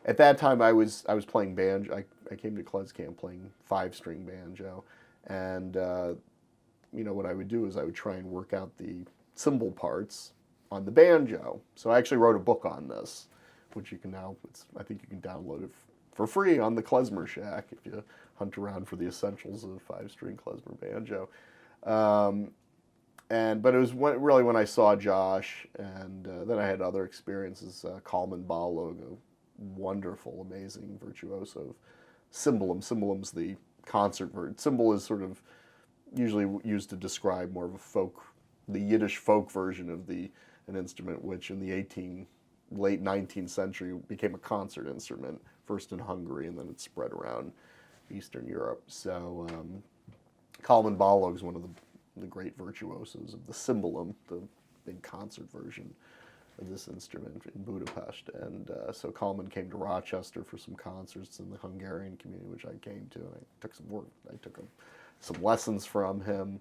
at that time I was playing banjo. I came to Klez Camp playing 5-string banjo, and what I would do is I would try and work out the cymbal parts on the banjo. So I actually wrote a book on this, which you can now, I think you can download it for free on the Klezmer Shack if you hunt around for the essentials of 5-string klezmer banjo. But it was really when I saw Josh, and then I had other experiences. Kalman Balog, a wonderful, amazing virtuoso of cymbalom. Cymbalom's the concert version. Tsimbl is sort of usually used to describe more of the Yiddish folk version of an instrument, which in the late 19th century became a concert instrument, first in Hungary, and then it spread around Eastern Europe. So Kalman Balog is one of the great virtuosos of the cymbalom, the big concert version of this instrument in Budapest. And so Kalman came to Rochester for some concerts in the Hungarian community, which I came to. And I took some lessons from him.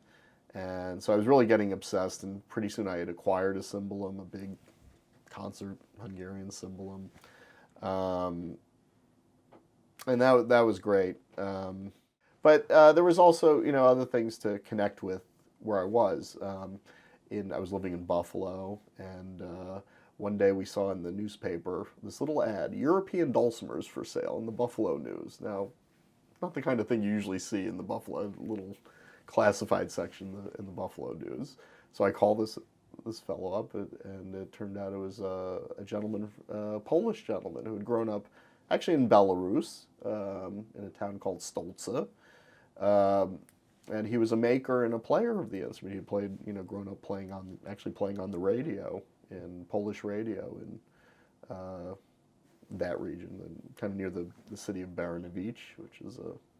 And so I was really getting obsessed, and pretty soon I had acquired a cymbalom, a big concert Hungarian cymbalom. And that was great. But there was also, other things to connect with where I was. I was living in Buffalo, and one day we saw in the newspaper this little ad, European dulcimers for sale in the Buffalo News. Now, not the kind of thing you usually see in the Buffalo, little classified section in the Buffalo News. So I called this fellow up, and it turned out it was a gentleman, a Polish gentleman who had grown up actually in Belarus, in a town called Stolce. And he was a maker and a player of the instrument. He had played, grown up playing on the radio, in Polish radio in that region, and kind of near the city of Baranowicz, which is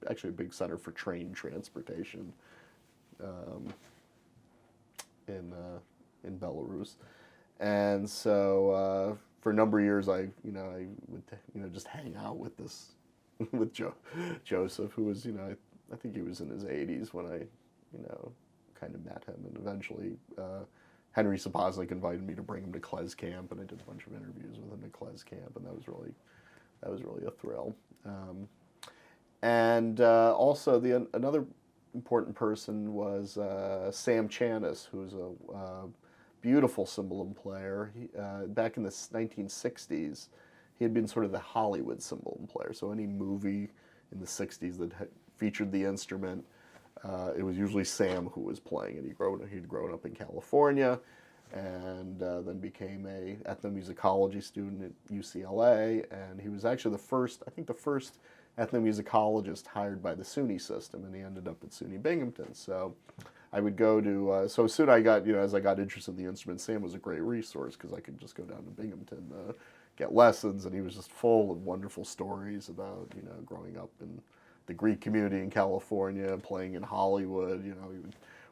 actually a big center for train transportation in Belarus. And so for a number of years, I would just hang out with with Joseph, who was, I think he was in his 80s when I, kind of met him. And eventually, Henry Sapoznik invited me to bring him to Klez Camp, and I did a bunch of interviews with him at Klez Camp, and that was really a thrill. Also, another important person was Sam Chaneis, who's a beautiful cymbalom player. Back in the 1960s, he had been sort of the Hollywood cymbalom player. So any movie in the 60s that had featured the instrument, it was usually Sam who was playing it. He'd grown up in California, and then became a ethnomusicology student at UCLA, and he was actually the first ethnomusicologist hired by the SUNY system, and he ended up at SUNY Binghamton. So I would go to, so soon as I got interested in the instrument, Sam was a great resource because I could just go down to Binghamton, get lessons, and he was just full of wonderful stories about, growing up in the Greek community in California, playing in Hollywood,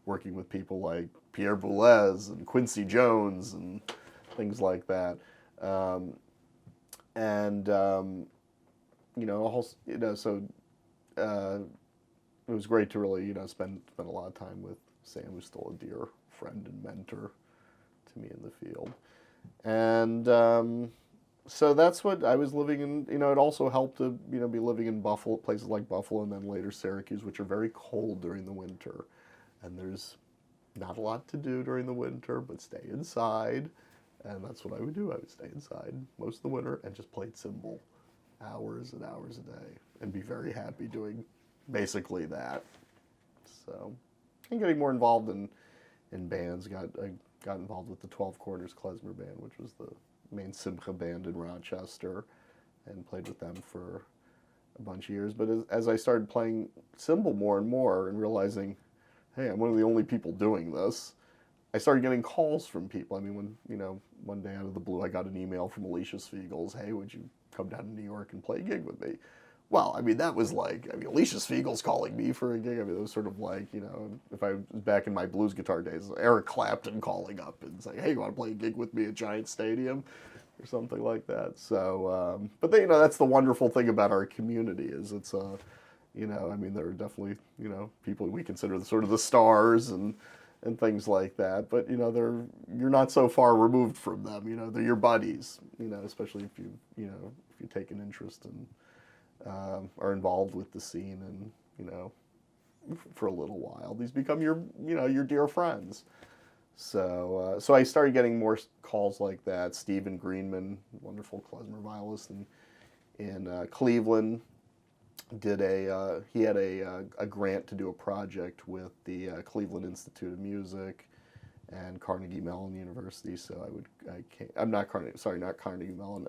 working with people like Pierre Boulez and Quincy Jones and things like that. It was great to really, spend a lot of time with Sam, who's still a dear friend and mentor to me in the field. And so that's what I was living in. It also helped to, be living in Buffalo, places like Buffalo, and then later Syracuse, which are very cold during the winter. And there's not a lot to do during the winter, but stay inside. And that's what I would do. I would stay inside most of the winter and just play cymbal hours and hours a day and be very happy doing basically that. So I'm getting more involved in bands. I got involved with the 12 Corners Klezmer Band, which was the main Simcha band in Rochester, and played with them for a bunch of years. But as I started playing cymbal more and more and realizing, hey, I'm one of the only people doing this, I started getting calls from people. I mean, one day out of the blue, I got an email from Alicia Spiegel's, hey, would you come down to New York and play a gig with me? Well, that was Alicia Spiegel's calling me for a gig. It was sort of like, if I was back in my blues guitar days, Eric Clapton calling up and saying, hey, you want to play a gig with me at Giant Stadium? Or something like that. So, but that's the wonderful thing about our community is it's, there are definitely, people we consider the sort of the stars, and and things like that. But you're not so far removed from them. They're your buddies. Especially if you take an interest and are involved with the scene, and for a little while, these become your dear friends. So I started getting more calls like that. Stephen Greenman, wonderful klezmer violist in Cleveland, he had a grant to do a project with the Cleveland Institute of Music and Carnegie Mellon University. So not Carnegie Mellon.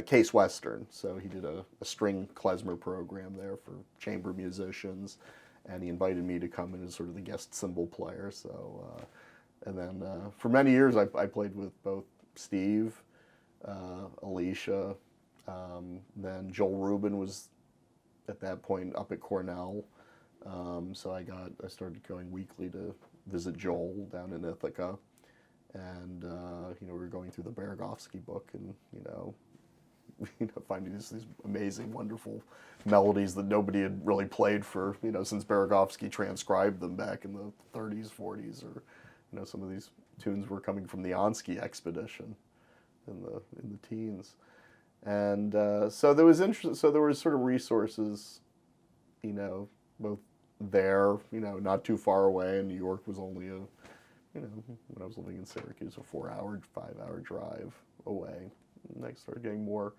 Case Western. So he did a string klezmer program there for chamber musicians, and he invited me to come in as sort of the guest cymbal player. So, and then for many years I played with both Steve, Alicia, then Joel Rubin was at that point up at Cornell. So I started going weekly to visit Joel down in Ithaca, and we were going through the Berezovsky book, and finding these amazing, wonderful melodies that nobody had really played for, since Berezovsky transcribed them back in the 30s, 40s, or, some of these tunes were coming from the Onsky expedition in the teens. And so there was sort of resources, both there, not too far away, and New York was only when I was living in Syracuse, a 4-hour, 5-hour drive away. And I started getting more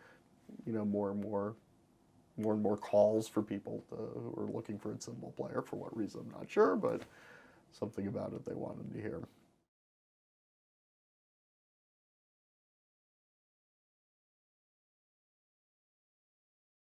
and more calls for people who were looking for a cymbal player. For what reason, I'm not sure, but something about it they wanted to hear.